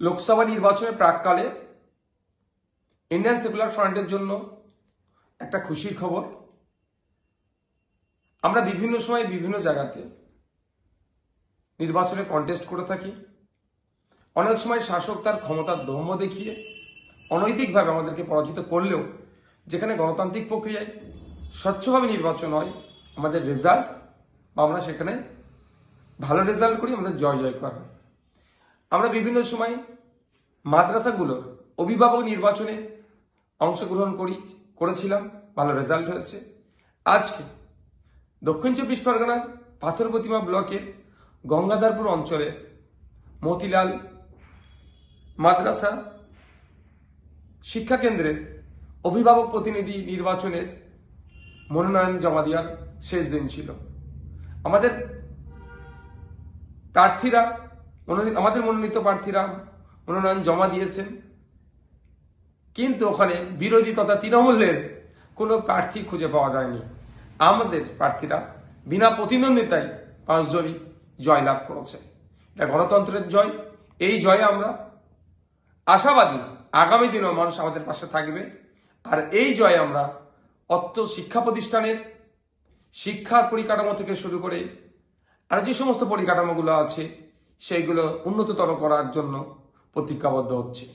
লোকসভা নির্বাচনের প্রাককালে Indian secular ফ্রন্টের জন্য একটা খুশির খবর। আমরা বিভিন্ন সময় বিভিন্ন জায়গাতে নির্বাচনে কন্টেস্ট করে থাকি। অনেক সময় শাসক তার ক্ষমতার দম্ভ দেখিয়ে অনৈতিকভাবে আমাদেরকে পরাজিত করলেও যেখানে গণতান্ত্রিক প্রক্রিয়ায় স্বচ্ছভাবে নির্বাচন হয়, আমাদের রেজাল্ট বা আমরা সেখানে ভালো রেজাল্ট করি, আমাদের জয় জয়কার হয়। আমরা বিভিন্ন সময় মাদ্রাসাগুলোর অভিভাবক নির্বাচনে অংশগ্রহণ করেছিলাম, ভালো রেজাল্ট হয়েছে। আজকে দক্ষিণ চব্বিশ পরগনার পাথর প্রতিমা ব্লকের গঙ্গাধরপুর অঞ্চলের মতিলাল মাদ্রাসা শিক্ষা কেন্দ্রের অভিভাবক প্রতিনিধি নির্বাচনের মনোনয়ন জমা দেওয়ার শেষ দিন ছিল। আমাদের মনোনীত প্রার্থীরা মনোনয়ন জমা দিয়েছেন, কিন্তু ওখানে বিরোধী তথা তৃণমূলের কোনো প্রার্থী খুঁজে পাওয়া যায়নি। আমাদের প্রার্থীরা বিনা প্রতিদ্বন্দ্বিতায় 5 জনই জয়লাভ করেছে। এটা গণতন্ত্রের জয়। এই জয়ে আমরা আশাবাদী আগামী দিনেও মানুষ আমাদের পাশে থাকবে। আর এই জয়ে আমরা অত্র শিক্ষা প্রতিষ্ঠানের শিক্ষার পরিকাঠামো থেকে শুরু করে আর যে সমস্ত পরিকাঠামোগুলো আছে সেইগুলো উন্নততর করার জন্য প্রতিজ্ঞাবদ্ধ হচ্ছে।